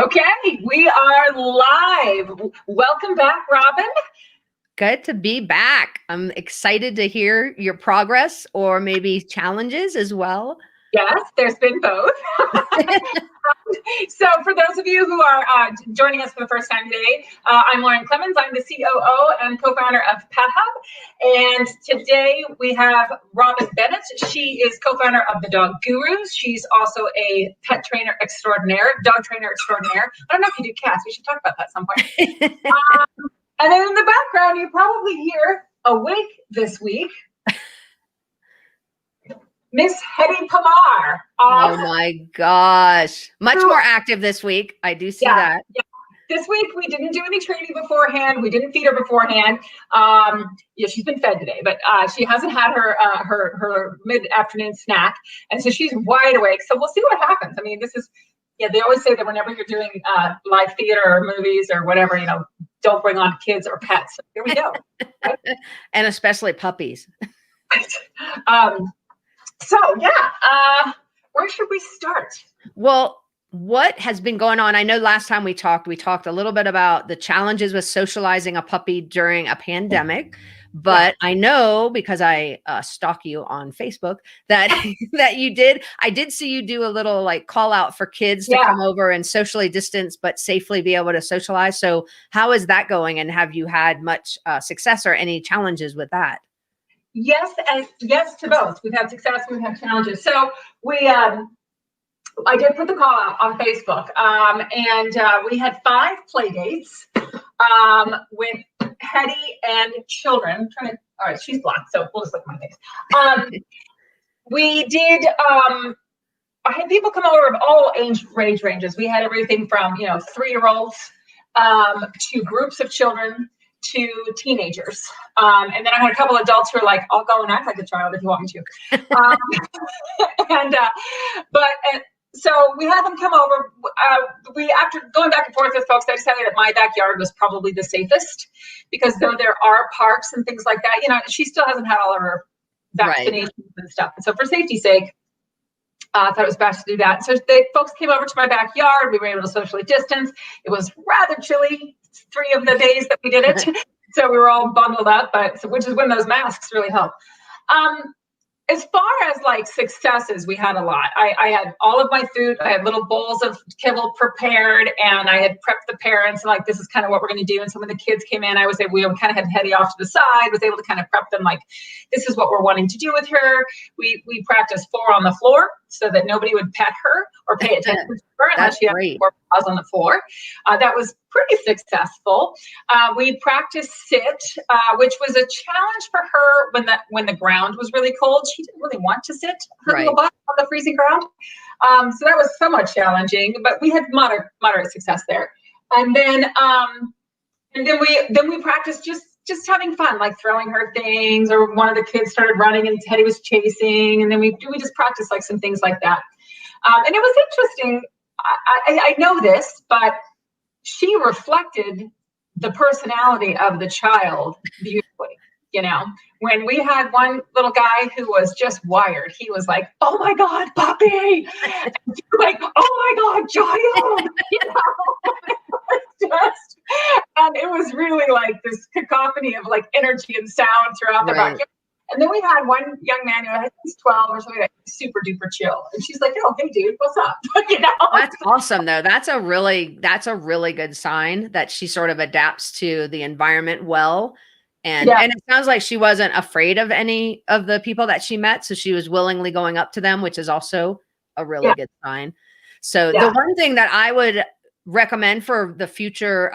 Okay, we are live. Welcome back, Robin. Good to be back. I'm excited to hear your progress or maybe challenges as well. Yes, there's been both. So for those of you who are joining us for the first time today, I'm Lorien Clemens. I'm the COO and co-founder of PetHub. And today we have Robin Bennett. She is co-founder of the Dog Gurus. She's also a pet trainer extraordinaire, dog trainer extraordinaire. I don't know if you do cats. We should talk about that at some point. And then in the background, you probably hear awake this week, Miss Hedy Pamar. Oh my gosh. Much more active this week. I do see that. Yeah. This week, we didn't do any training beforehand. We didn't feed her beforehand. She's been fed today, but she hasn't had her mid-afternoon snack. And so she's wide awake. So we'll see what happens. I mean, they always say that whenever you're doing live theater or movies or whatever, don't bring on kids or pets. So here we go. Right? And especially puppies. Where should we start? Well, what has been going on? I know last time we talked a little bit about the challenges with socializing a puppy during a pandemic. But I know, because I stalk you on Facebook, that I did see you do a little call out for kids to come over and socially distance, but safely be able to socialize. So how is that going? And have you had much success or any challenges with that? Yes, and yes to both. We've had success, we've had challenges. So I did put the call out on Facebook, and we had 5 play dates with Hedy and children. All right, she's black, so we'll just look at my face. We did. I had people come over of all age ranges. We had everything from 3-year-olds to groups of children to teenagers, and then I had a couple adults who were like, "I'll go and act like a child if you want me to." So we had them come over. After going back and forth with folks, I decided that my backyard was probably the safest, because though there are parks and things like that, she still hasn't had all of her vaccinations and stuff. And so for safety's sake, I thought it was best to do that. So folks came over to my backyard. We were able to socially distance. It was rather chilly 3 of the days that we did it. So we were all bundled up, which is when those masks really help. As far as successes, we had a lot. I had all of my food. I had little bowls of kibble prepared, and I had prepped the parents this is kind of what we're going to do. And so when the kids came in, we kind of had Hedy off to the side, was able to kind of prep them this is what we're wanting to do with her. We practiced 4 on the floor so that nobody would pet her or pay attention to her unless she had 4 paws on the floor. That was pretty successful. We practiced sit, which was a challenge for her when the ground was really cold. She didn't really want to sit her little butt on the freezing ground. So that was somewhat challenging, but we had moderate success there. And then we practiced just having fun, throwing her things, or one of the kids started running and Hedy was chasing, and then we just practiced some things like that. And it was interesting. I know this, but she reflected the personality of the child beautifully. When we had one little guy who was just wired, he was like, "Oh my God, puppy!" And she was like, "Oh my God, child!" And it was really this cacophony of energy and sound throughout the backyard. And then we had one young man who I think he's 12 or something, super duper chill. And she's like, "Oh, hey dude, what's up?" That's awesome though. That's a really good sign that she sort of adapts to the environment well. And it sounds like she wasn't afraid of any of the people that she met. So she was willingly going up to them, which is also a really good sign. So the one thing that I would recommend for the future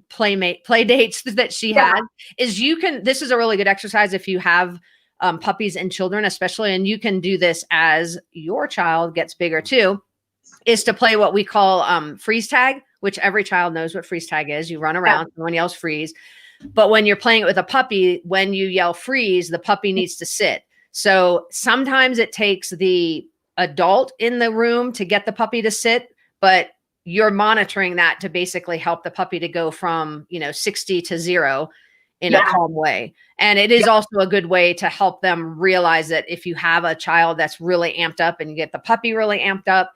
play dates that she had is this is a really good exercise if you have puppies and children especially, and you can do this as your child gets bigger too, is to play what we call freeze tag, which every child knows what freeze tag is. You run around, someone yells freeze. But when you're playing it with a puppy, when you yell freeze, the puppy needs to sit. So sometimes it takes the adult in the room to get the puppy to sit, but you're monitoring that to basically help the puppy to go from 60 to 0 in a calm way. And it is also a good way to help them realize that if you have a child that's really amped up and you get the puppy really amped up,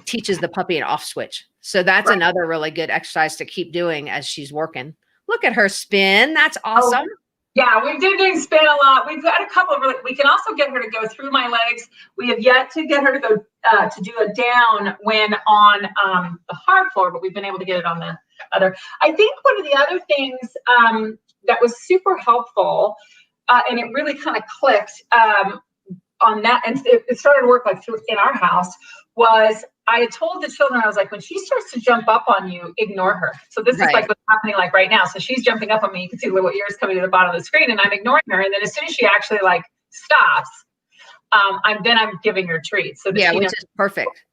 teaches the puppy an off switch. So that's another really good exercise to keep doing as she's working. Look at her spin. That's awesome. Oh, yeah, we've been doing spin a lot. We've got a couple of we can also get her to go through my legs. We have yet to get her to go to do a down when on the hard floor, but we've been able to get it on the other. I think one of the other things that was super helpful, and it really kind of clicked on that, and it started to work like through in our house, was I had told the children, I was like, when she starts to jump up on you, ignore her. So this is like what's happening like right now. So she's jumping up on me. You can see the little ears coming to the bottom of the screen, and I'm ignoring her. And then as soon as she actually like stops, I'm giving her treats. So that which is perfect.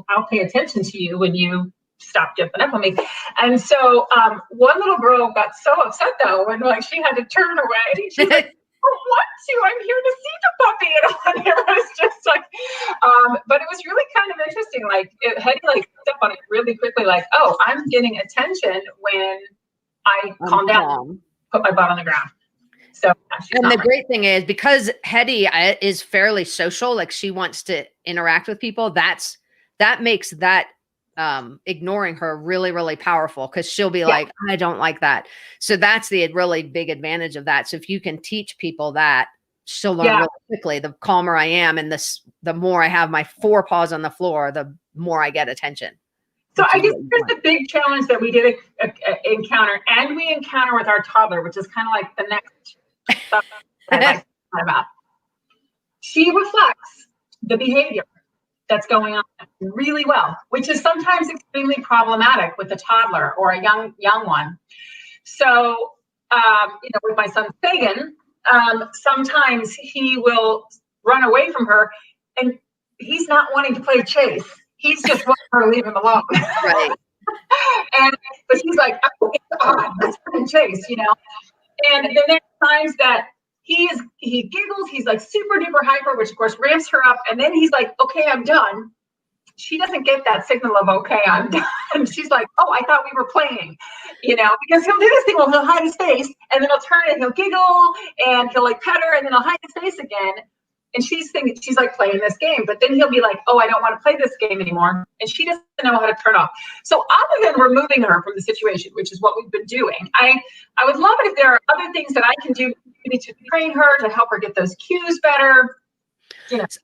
I'll pay attention to you when you stop jumping up on me. And so one little girl got so upset though, when like she had to turn away. She's like, I want to. I'm here to see the puppy, and it was just like, but it was really kind of interesting. Like Hedy like picked up on it really quickly. Like, oh, I'm getting attention when I calm down, put my butt on the ground. So, and the great thing is because Hedy is fairly social, like she wants to interact with people. That makes that ignoring her really, really powerful, because she'll be like, I don't like that. So that's the really big advantage of that. So if you can teach people that, she'll learn really quickly. The calmer I am, and the more I have my forepaws on the floor, the more I get attention. So I guess here's the big challenge that we did encounter, and we encounter with our toddler, which is kind of like the next stuff that I like about. She reflects the behavior that's going on really well, which is sometimes extremely problematic with a toddler or a young one. So, with my son Sagan, sometimes he will run away from her, and he's not wanting to play chase. He's just wanting her to leave him alone. Right. But he's like, oh, it's on, let's play chase, And then there's times that he giggles, he's like super duper hyper, which of course ramps her up, and then he's like, okay, I'm done. She doesn't get that signal of, okay, I'm done. She's like, oh, I thought we were playing, because he'll do this thing where he'll hide his face, and then he'll turn and he'll giggle, and he'll like pet her, and then he'll hide his face again. And she's thinking, she's like playing this game, but then he'll be like, oh, I don't want to play this game anymore. And she doesn't know how to turn off. So other than removing her from the situation, which is what we've been doing, I would love it if there are other things that I can do maybe to train her, to help her get those cues better.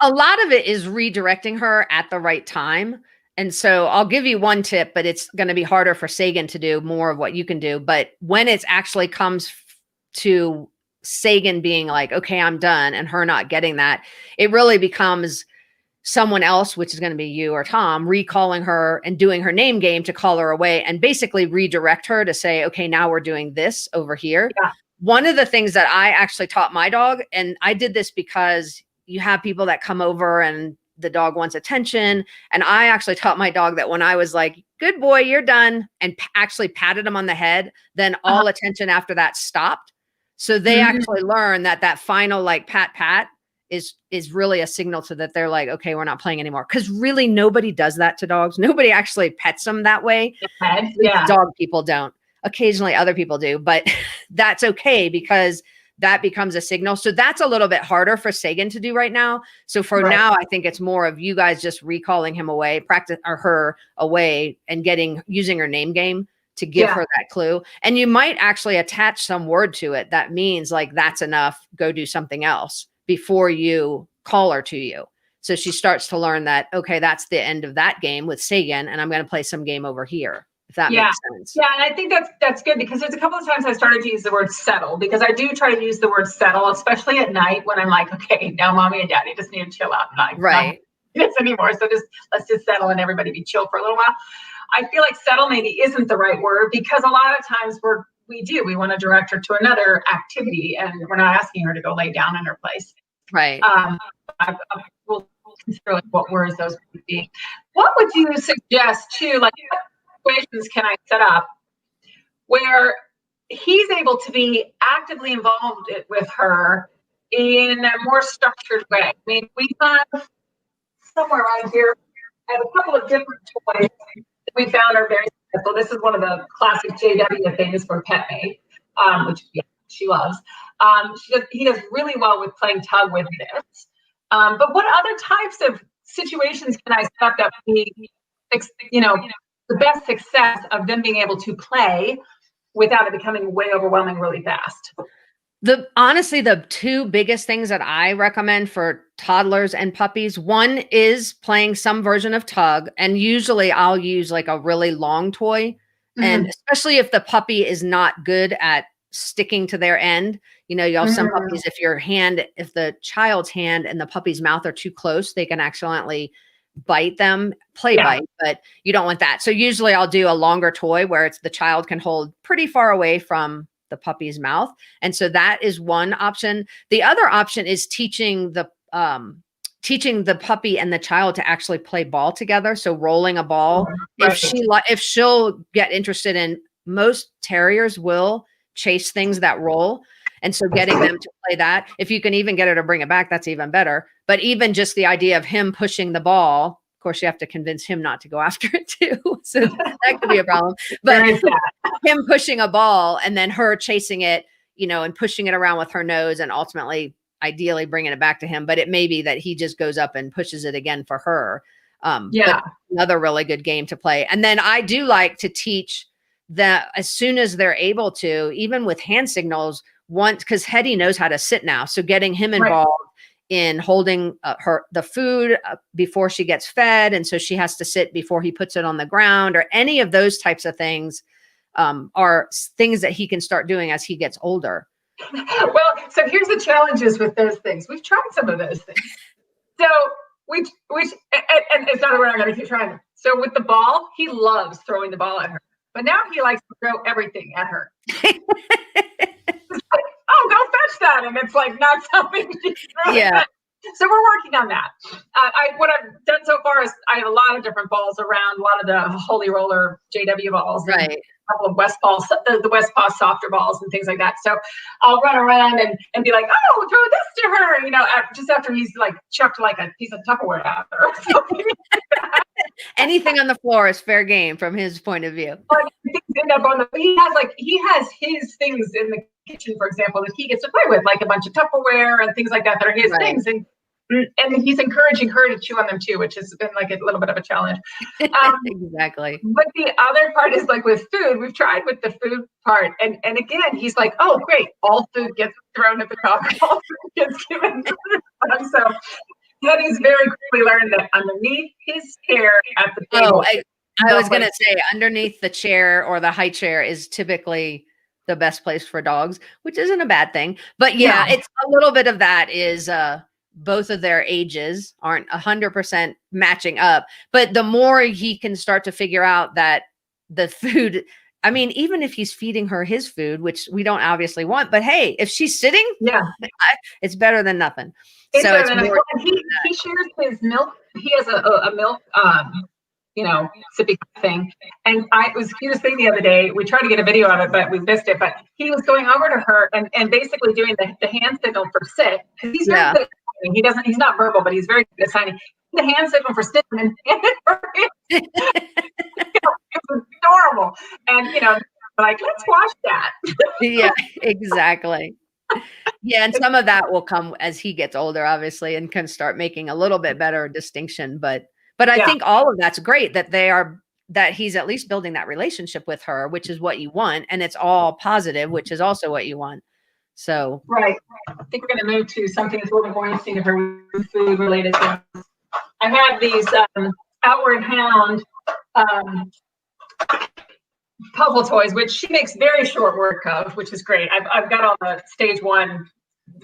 A lot of it is redirecting her at the right time. And so I'll give you one tip, but it's going to be harder for Sagan to do more of what you can do. But when it actually comes to Sagan being like, okay, I'm done, and her not getting that, it really becomes someone else, which is going to be you or Tom, recalling her and doing her name game to call her away and basically redirect her to say, okay, now we're doing this over here. Yeah. One of the things that I actually taught my dog, and I did this because you have people that come over and the dog wants attention. And I actually taught my dog that when I was like, good boy, you're done, and actually patted him on the head, then all attention after that stopped. So they actually learn that final like pat is really a signal to that they're like, okay, we're not playing anymore. Because really nobody does that to dogs. Nobody actually pets them that way. Yeah. Dog people don't. Occasionally other people do, but that's okay because that becomes a signal. So that's a little bit harder for Sagan to do right now. So for now, I think it's more of you guys just recalling him away, her away, and using her name game to give her that clue. And you might actually attach some word to it that means like, that's enough, go do something else before you call her to you. So she starts to learn that, okay, that's the end of that game with Sagan, and I'm going to play some game over here. If that makes sense. Yeah, and I think that's good, because there's a couple of times I started to use the word settle, because I do try to use the word settle, especially at night when I'm like, okay, now mommy and daddy just need to chill out. Not this anymore. So let's just settle and everybody be chill for a little while. I feel like settle maybe isn't the right word, because a lot of times we want to direct her to another activity, and we're not asking her to go lay down in her place. Right. We'll consider what words those would be. What would you suggest too? Like, what situations can I set up where he's able to be actively involved with her in a more structured way? I mean, we have somewhere around here, I have a couple of different toys that we found are very successful. This is one of the classic JW things from PetMate, which she loves. He does really well with playing tug with this. But what other types of situations can I set up that we the best success of them being able to play without it becoming way overwhelming really fast. Honestly, the two biggest things that I recommend for toddlers and puppies, one is playing some version of tug. And usually I'll use like a really long toy. And especially if the puppy is not good at sticking to their end, you have some puppies, if the child's hand and the puppy's mouth are too close, they can accidentally bite them, bite, but you don't want that. So usually I'll do a longer toy where the child can hold pretty far away from the puppy's mouth. And so that is one option. The other option is teaching the puppy and the child to actually play ball together. So rolling a ball. Right. If she'll get interested in, most terriers will chase things that roll. And so getting them to play that, if you can even get her to bring it back, that's even better. But even just the idea of him pushing the ball, of course, you have to convince him not to go after it too. So that could be a problem. But him pushing a ball and then her chasing it, and pushing it around with her nose and ultimately, ideally bringing it back to him. But it may be that he just goes up and pushes it again for her. But another really good game to play. And then I do like to teach that as soon as they're able to, even with hand signals, because Hedy knows how to sit now. So getting him involved in holding the food before she gets fed. And so she has to sit before he puts it on the ground, or any of those types of things are things that he can start doing as he gets older. Well, so here's the challenges with those things. We've tried some of those things. So and it's not that we're not going to keep trying them. So with the ball, he loves throwing the ball at her, but now he likes to throw everything at her. Oh, go fetch that. And it's like not something to throw. Yeah. So we're working on that. What I've done so far is I have a lot of different balls around, a lot of the Holy Roller JW balls, right? A couple of West balls, the West Paw softer balls and things like that. So I'll run around and be like, oh, throw this to her, just after he's like chucked like a piece of Tupperware at her. Or something like that. Anything on the floor is fair game from his point of view. He has his things in the kitchen, for example, that he gets to play with, like a bunch of Tupperware and things like that are his things. And he's encouraging her to chew on them too, which has been like a little bit of a challenge. Exactly. But the other part is like with food. We've tried with the food part. And again, he's like, oh, great. All food gets thrown at the top. All food gets given to the bottom. So Hedy's very quickly learned that underneath his chair at the table. I was going to say underneath the chair or the high chair is typically the best place for dogs, which isn't a bad thing. But it's a little bit of that is both of their ages aren't 100% matching up. But the more he can start to figure out that the food, I mean, even if he's feeding her his food, which we don't obviously want, but hey, if she's sitting, it's better than nothing. He shares his milk. He has a milk, sippy thing. And it was the cutest thing the other day. We tried to get a video of it, but we missed it. But he was going over to her and basically doing the hand signal for sit. Because he's very good at signing. He's not verbal, but he's very good at signing. The hand signal for sit and it was adorable. And like, let's watch that. Yeah, exactly. Yeah, and some of that will come as he gets older, obviously, and can start making a little bit better distinction. But I think all of that's great that he's at least building that relationship with her, which is what you want, and it's all positive, which is also what you want. So right. I think we're going to move to something that's a little bit more interesting if we're food related. I have these Outward Hound puzzle toys, which she makes very short work of, which is great. I've got all the stage 1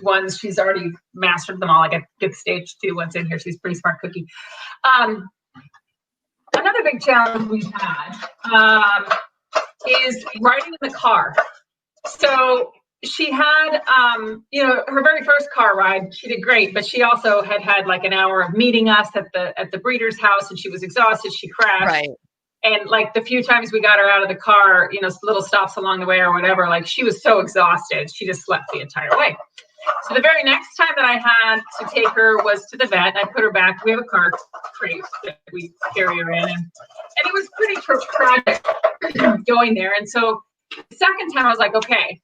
ones. She's already mastered them all. I get stage 2 ones in here. She's a pretty smart cookie. Another big challenge we've had is riding in the car. So she had, her very first car ride, she did great, but she also had like an hour of meeting us at the breeder's house, and she was exhausted. She crashed. Right. And like the few times we got her out of the car, little stops along the way or whatever, like she was so exhausted, she just slept the entire way. So the very next time that I had to take her was to the vet. I put her back. We have a car crate that we carry her in. And it was pretty tragic going there. And so The second time I was like, okay,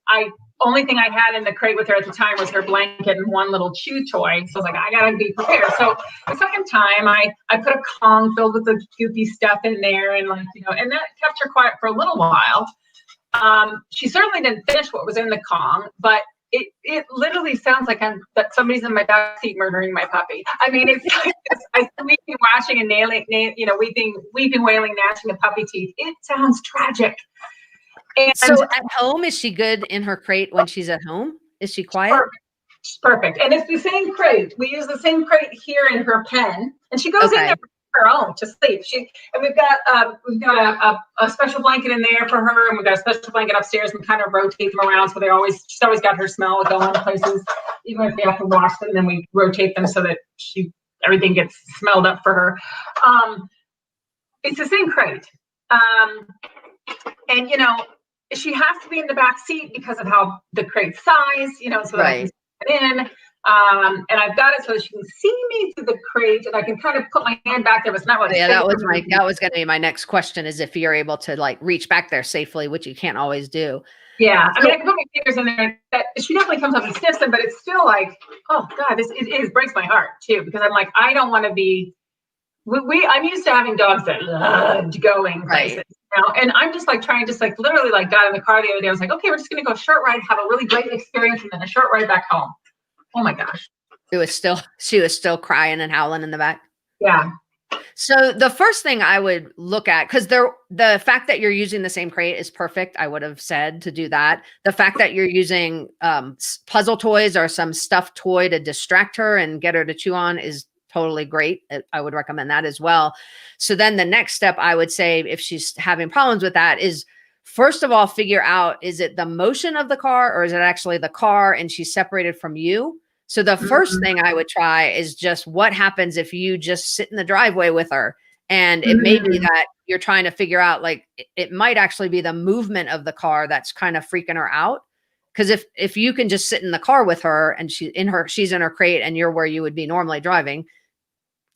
only thing I had in the crate with her at the time was her blanket and one little chew toy. So I was like, I gotta be prepared. So the second time I put a Kong filled with the goopy stuff in there, and like, and that kept her quiet for a little while. She certainly didn't finish what was in the Kong, but it literally sounds like that somebody's in my backseat murdering my puppy. I mean, it's like I weeping, washing, and weeping, wailing, gnashing of puppy teeth. It sounds tragic. And so at home, is she good in her crate when she's at home? Is she quiet? Perfect. And it's the same crate. We use the same crate here in her pen, and she goes in there her own to sleep. And we've got a special blanket in there for her, and we've got a special blanket upstairs, and we kind of rotate them around so she's always got her smell going places. Even if we have to wash them, then we rotate them so that everything gets smelled up for her. It's the same crate. And she has to be in the back seat because of how the crate size, so that I can sit in. And I've got it so that she can see me through the crate, and I can kind of put my hand back there. But it's not really. Yeah, that was going to be my next question: is if you're able to like reach back there safely, which you can't always do. Yeah, I mean, I can put my fingers in there. She definitely comes up and sniffs them, but it's still like, oh God, it breaks my heart too, because I'm like, I don't want to be. I'm used to having dogs that loved going places. And I'm just like literally like got in the car the other day. I was like, okay, we're just going to go a short ride, have a really great experience, and then a short ride back home. Oh my gosh. She was still crying and howling in the back. Yeah. So the first thing I would look at, because the fact that you're using the same crate is perfect. I would have said to do that. The fact that you're using puzzle toys or some stuffed toy to distract her and get her to chew on is totally great. I would recommend that as well. So then the next step I would say, if she's having problems with that, is first of all, figure out, is it the motion of the car or is it actually the car and she's separated from you? So the first thing I would try is just what happens if you just sit in the driveway with her. And it may be that you're trying to figure out, like, it might actually be the movement of the car that's kind of freaking her out. Because if you can just sit in the car with her and she's in her crate and you're where you would be normally driving,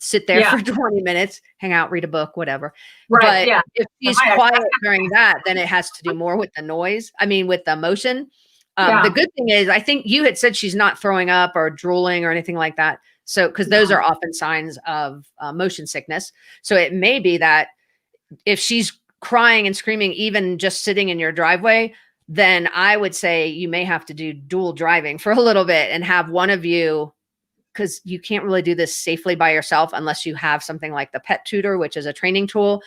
sit there for 20 minutes, hang out, read a book, whatever. Right. But if she's quiet during that, then it has to do more with the noise. I mean, with the motion. The good thing is, I think you had said she's not throwing up or drooling or anything like that. So, because those are often signs of motion sickness. So it may be that if she's crying and screaming, even just sitting in your driveway, then I would say you may have to do dual driving for a little bit and have one of you, because you can't really do this safely by yourself unless you have something like the pet tutor, which is a training tool.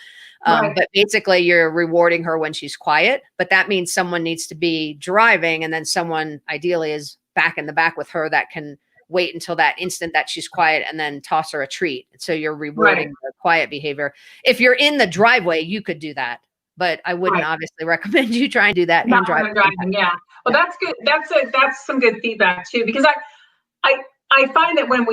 But basically you're rewarding her when she's quiet, but that means someone needs to be driving, and then someone ideally is back in the back with her that can wait until that instant that she's quiet and then toss her a treat. So you're rewarding the quiet behavior. If you're in the driveway, you could do that, but I wouldn't obviously recommend you try and do that. Not driving. Yeah. Well, that's good. That's some good feedback too, because I find that when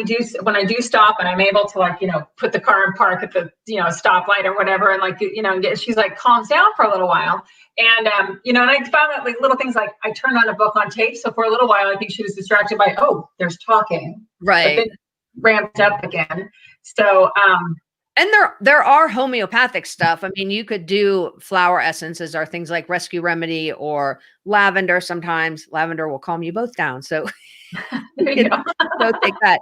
I do stop and I'm able to, like, put the car in park at the, stoplight or whatever, and like, she's like calms down for a little while. And, and I found that like little things, like I turned on a book on tape. So for a little while, I think she was distracted by, oh, there's talking. Right. But then ramped up again. So, and there are homeopathic stuff. I mean, you could do flower essences or things like Rescue Remedy or lavender. Sometimes lavender will calm you both down. So go take that.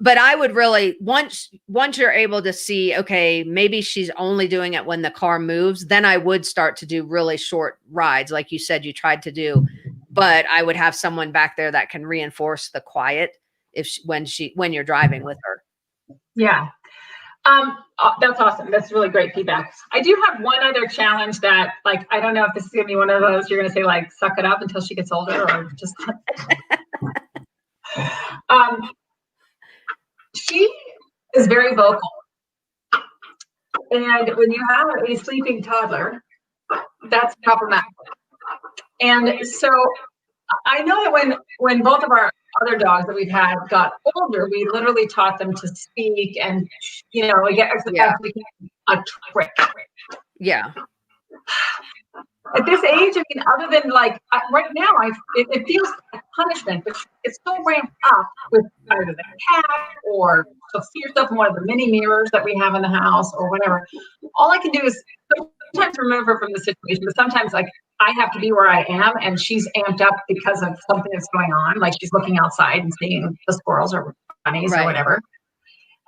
But I would really, once you're able to see, okay, maybe she's only doing it when the car moves, then I would start to do really short rides, like you said you tried to do. But I would have someone back there that can reinforce the quiet when you're driving with her. Yeah. That's awesome. That's really great feedback. I do have one other challenge that, like, I don't know if this is gonna be one of those you're gonna say, like, suck it up until she gets older, or just she is very vocal. And when you have a sleeping toddler, that's problematic. And so I know that when both of our other dogs that we've had got older, we literally taught them to speak, and a trick. Yeah. At this age, I mean, other than like right now, it feels like punishment, but it's still ramped up with either the cat, or she'll see herself in one of the mini mirrors that we have in the house or whatever. All I can do is sometimes remove her from the situation, but sometimes, like, I have to be where I am, and she's amped up because of something that's going on. Like she's looking outside and seeing the squirrels or bunnies or whatever.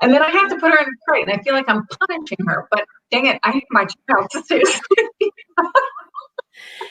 And then I have to put her in a crate, and I feel like I'm punishing her. But dang it, I need my child to stay asleep.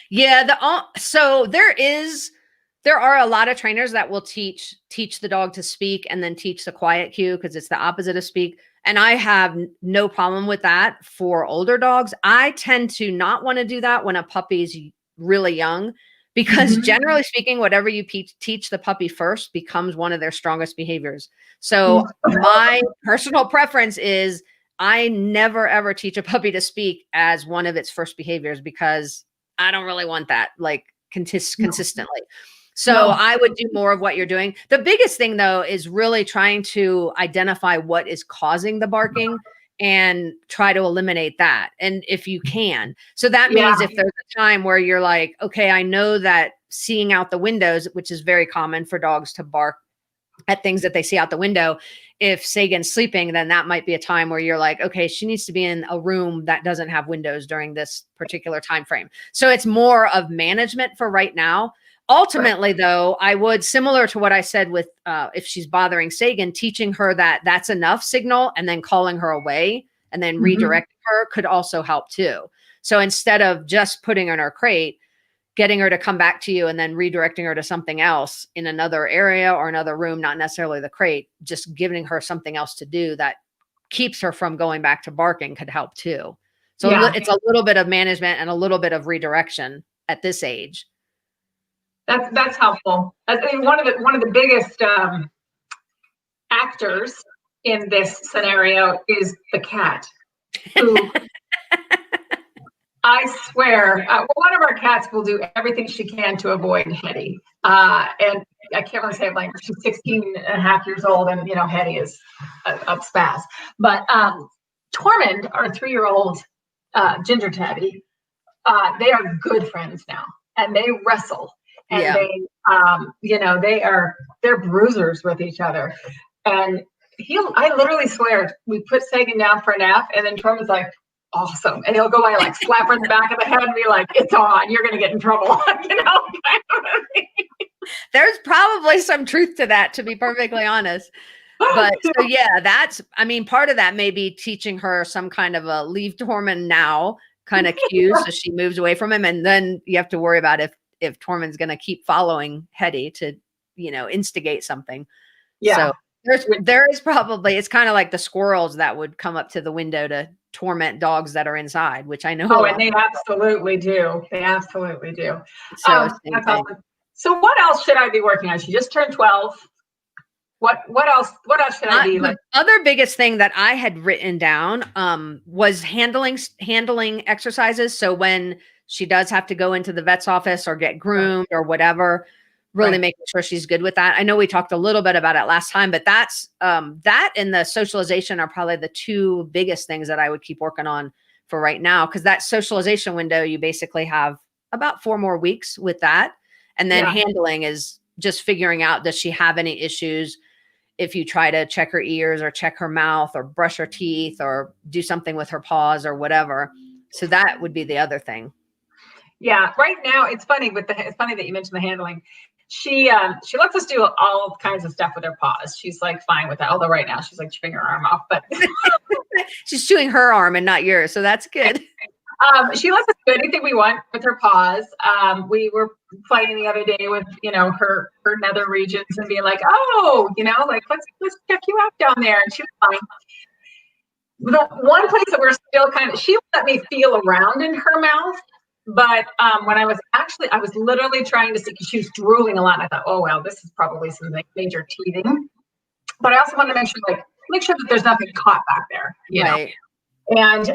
Yeah. So there are a lot of trainers that will teach the dog to speak and then teach the quiet cue, because it's the opposite of speak. And I have no problem with that for older dogs. I tend to not want to do that when a puppy's really young, because generally speaking, whatever you teach the puppy first becomes one of their strongest behaviors. So my personal preference is I never, ever teach a puppy to speak as one of its first behaviors, because I don't really want that like consistently. So I would do more of what you're doing. The biggest thing though, is really trying to identify what is causing the barking and try to eliminate that. And if you can, so that means if there's a time where you're like, okay, I know that seeing out the windows, which is very common for dogs to bark at things that they see out the window. If Sagan's sleeping, then that might be a time where you're like, okay, she needs to be in a room that doesn't have windows during this particular time frame. So it's more of management for right now. Ultimately, though, I would, similar to what I said with if she's bothering Sagan, teaching her that that's enough signal and then calling her away and then redirecting her could also help too. So instead of just putting her in her crate, getting her to come back to you and then redirecting her to something else in another area or another room, not necessarily the crate, just giving her something else to do that keeps her from going back to barking could help too. So it's a little bit of management and a little bit of redirection at this age. That's helpful. I think one of the biggest actors in this scenario is the cat, who I swear, one of our cats will do everything she can to avoid Hedy. And I can't really say it like she's 16 and a half years old, and Hedy is a spaz. But Tormund, our 3-year-old ginger tabby, they are good friends now, and they wrestle. And they're bruisers with each other. And I literally swear, we put Sagan down for a nap, and then Tormund's like, awesome. And he'll go by like slap her in the back of the head and be like, it's on, you're gonna get in trouble. There's probably some truth to that, to be perfectly honest. But so that's, part of that may be teaching her some kind of a leave Tormund now kind of cue, so she moves away from him. And then you have to worry about if Tormund's going to keep following Hedy to, instigate something. So there is probably, it's kind of like the squirrels that would come up to the window to torment dogs that are inside, which I know. Oh, and they absolutely do. They absolutely do. So, that's awesome. So what else should I be working on? She just turned 12. What else should I be like? The other biggest thing that I had written down was handling exercises. So when she does have to go into the vet's office or get groomed or whatever, really making sure she's good with that. I know we talked a little bit about it last time, but that's that and the socialization are probably the two biggest things that I would keep working on for right now. Because that socialization window, you basically have about 4 more weeks with that. And then handling is just figuring out, does she have any issues? If you try to check her ears or check her mouth or brush her teeth or do something with her paws or whatever. So that would be the other thing. Yeah. Right now, it's funny it's funny that you mentioned the handling. She lets us do all kinds of stuff with her paws. She's like fine with that. Although right now she's like chewing her arm off, but she's chewing her arm and not yours. So that's good. She lets us do anything we want with her paws. We were fighting the other day with, her nether regions and being like, oh, like let's check you out down there. And she was fine. The one place that we're still she let me feel around in her mouth. But when I was literally trying to see, because she was drooling a lot. And I thought, oh, well, this is probably some major teething. But I also wanted to make sure that there's nothing caught back there. You know? And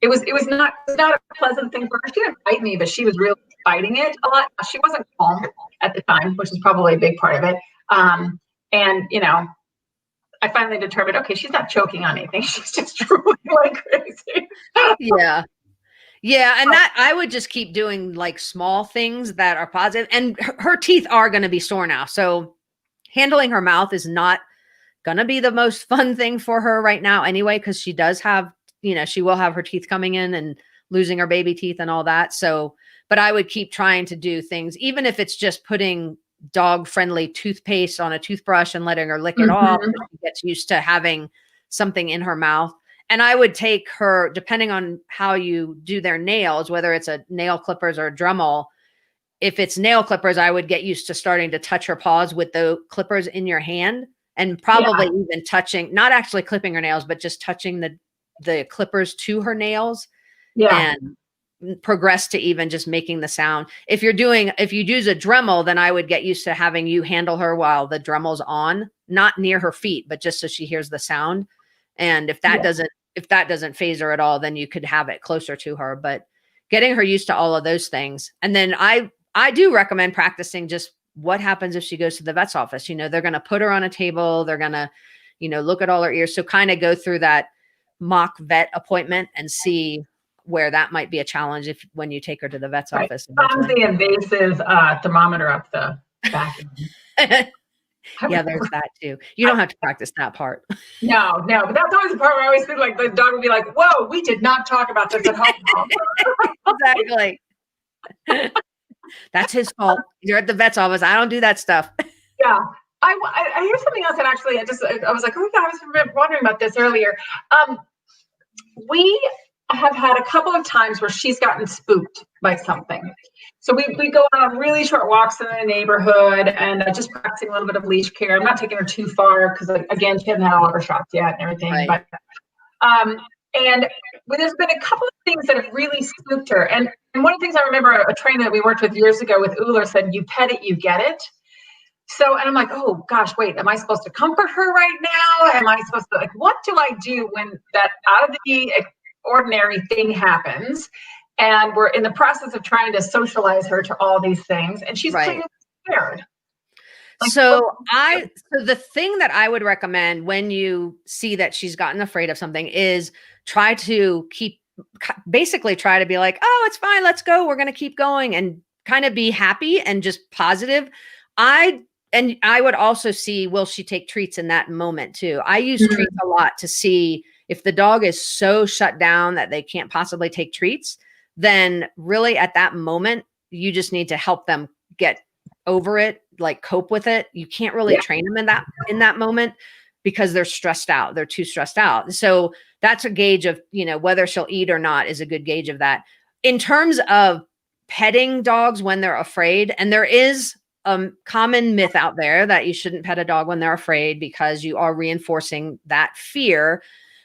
it was not a pleasant thing for her. She didn't bite me, but she was really fighting it a lot. She wasn't calm at the time, which is probably a big part of it. And I finally determined, okay, she's not choking on anything. She's just drooling like crazy. Yeah. And that I would just keep doing like small things that are positive, and her teeth are going to be sore now. So handling her mouth is not going to be the most fun thing for her right now anyway, because she does have, she will have her teeth coming in and losing her baby teeth and all that. So, but I would keep trying to do things, even if it's just putting dog friendly toothpaste on a toothbrush and letting her lick it off. So she gets used to having something in her mouth. And I would take her, depending on how you do their nails, whether it's a nail clippers or a Dremel. If it's nail clippers, I would get used to starting to touch her paws with the clippers in your hand, and probably even touching, not actually clipping her nails, but just touching the clippers to her nails, and progress to even just making the sound. If you use a Dremel, then I would get used to having you handle her while the Dremel's on, not near her feet, but just so she hears the sound. And if that doesn't phase her at all, then you could have it closer to her. But getting her used to all of those things. And then I do recommend practicing just what happens if she goes to the vet's office. They're going to put her on a table. They're going to, look at all her ears. So kind of go through that mock vet appointment and see where that might be a challenge when you take her to the vet's office. Found the invasive thermometer up the back. Yeah, there's that too. You don't have to practice that part. No, but that's always the part where I always feel like the dog would be like, whoa, we did not talk about this at home. Exactly. That's his fault. You're at the vet's office. I don't do that stuff. Yeah. I hear something else that actually I was like, oh yeah, I was wondering about this earlier. We have had a couple of times where she's gotten spooked by something. So we go on really short walks in the neighborhood and just practicing a little bit of leash care. I'm not taking her too far because again, she hasn't had all of her shots yet and everything. Right. But and there's been a couple of things that have really spooked her. And one of the things I remember, a trainer that we worked with years ago with Uller said, you pet it, you get it. So, and I'm like, oh gosh, wait, am I supposed to comfort her right now? Am I supposed to, what do I do when that out of the ordinary thing happens? And we're in the process of trying to socialize her to all these things. And she's clearly scared. So the thing that I would recommend when you see that she's gotten afraid of something is try to basically try to be like, oh, it's fine. Let's go. We're going to keep going, and kind of be happy and just positive. I would also see, will she take treats in that moment too? I use treats a lot to see if the dog is so shut down that they can't possibly take treats, then really at that moment, you just need to help them get over it, like cope with it. You can't really train them in that moment because they're stressed out. They're too stressed out. So that's a gauge of, whether she'll eat or not is a good gauge of that. In terms of petting dogs when they're afraid, and there is a common myth out there that you shouldn't pet a dog when they're afraid because you are reinforcing that fear.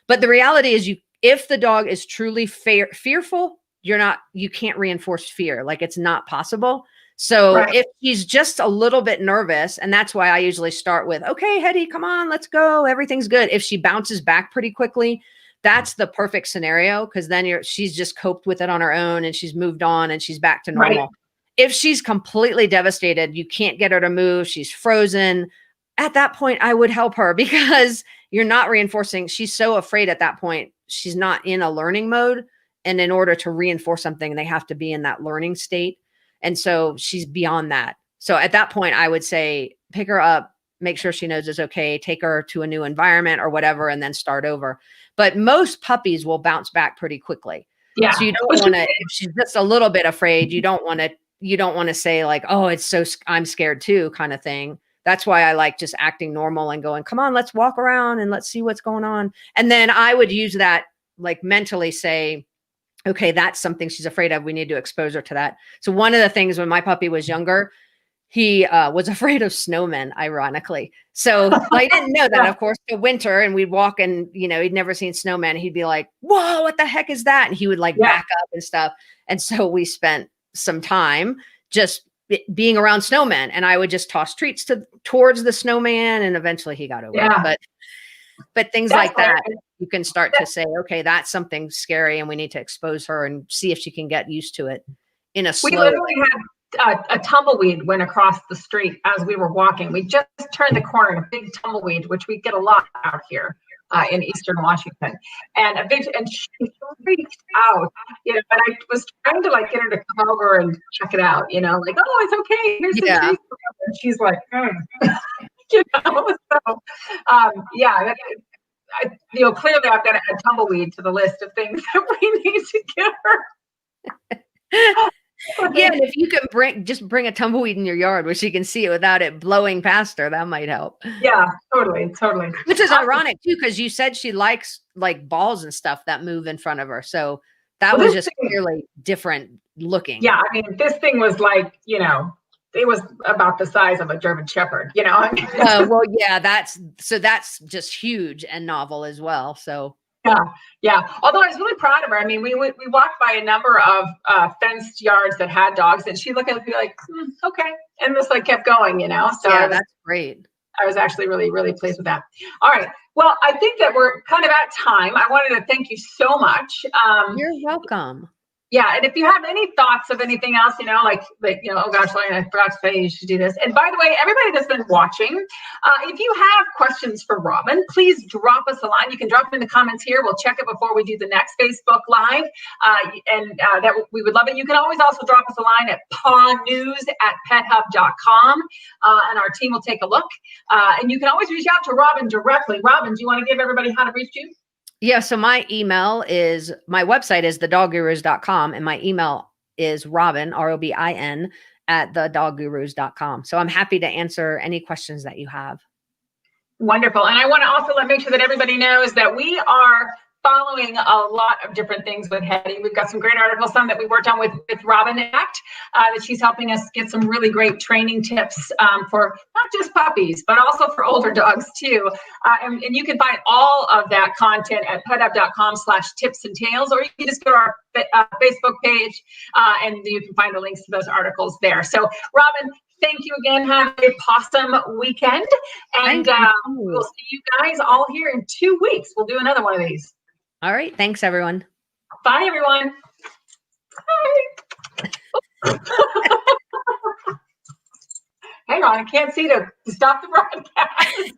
But the reality is if the dog is truly fearful, you can't reinforce fear. Like, it's not possible. So if she's just a little bit nervous, and that's why I usually start with, okay, Hedy, come on, let's go. Everything's good. If she bounces back pretty quickly, that's the perfect scenario, because then she's just coped with it on her own and she's moved on and she's back to normal. Right. If she's completely devastated, you can't get her to move, she's frozen. At that point, I would help her because you're not reinforcing. She's so afraid at that point. She's not in a learning mode. And in order to reinforce something, they have to be in that learning state. And so she's beyond that. So at that point, I would say, pick her up, make sure she knows it's okay, take her to a new environment or whatever, and then start over. But most puppies will bounce back pretty quickly. Yeah. So you don't want to, if she's just a little bit afraid, you don't want to say like, oh, I'm scared too, kind of thing. That's why I like just acting normal and going, come on, let's walk around and let's see what's going on. And then I would use that, like, mentally say, okay, that's something she's afraid of. We need to expose her to that. So one of the things when my puppy was younger, he was afraid of snowmen, ironically. So I didn't know that, of course, the winter, and we'd walk and, he'd never seen snowmen. He'd be like, whoa, what the heck is that? And he would back up and stuff. And so we spent some time just being around snowmen, and I would just toss treats towards the snowman, and eventually he got over it. But things like that, you can start to say, okay, that's something scary, and we need to expose her and see if she can get used to it in a slow way. We literally had a tumbleweed went across the street as we were walking. We just turned the corner, a big tumbleweed, which we get a lot out here in Eastern Washington. And she freaked out, and I was trying to get her to come over and check it out, like, oh, it's okay. Here's some treats. And she's like, So, clearly I've got to add tumbleweed to the list of things that we need to give her. Yeah, and if you can bring a tumbleweed in your yard where she can see it without it blowing past her, that might help. Yeah, totally. Which is ironic too, because you said she likes like balls and stuff that move in front of her. So that was just clearly different looking. Yeah, I mean, this thing was like, it was about the size of a German Shepherd, Well, yeah, that's just huge and novel as well. So yeah. Although I was really proud of her. I mean, we walked by a number of fenced yards that had dogs, and she looked at it and be like, okay, and just like kept going, So yeah, that's great. I was actually really, really pleased with that. All right. Well, I think that we're kind of at time. I wanted to thank you so much. You're welcome. Yeah, and if you have any thoughts of anything else, like oh gosh, Lorien, I forgot to say you should do this. And by the way, everybody that's been watching, if you have questions for Robin, please drop us a line. You can drop them in the comments here. We'll check it before we do the next Facebook Live, and that we would love it. You can always also drop us a line at pawnews@pethub.com, and our team will take a look. And you can always reach out to Robin directly. Robin, do you want to give everybody how to reach you? Yeah, so my website is thedoggurus.com, and my email is Robin, ROBIN, at thedoggurus.com. So I'm happy to answer any questions that you have. Wonderful. And I want to also make sure that everybody knows that we are following a lot of different things with Hedy. We've got some great articles, some that we worked on with Robin Act, that she's helping us get some really great training tips for not just puppies, but also for older dogs too. And you can find all of that content at pethub.com/tips and tales, or you can just go to our Facebook page and you can find the links to those articles there. So Robin, thank you again. Have a possum weekend. And we'll see you guys all here in 2 weeks. We'll do another one of these. All right. Thanks, everyone. Bye, everyone. Bye. Hang on. I can't see to stop the broadcast.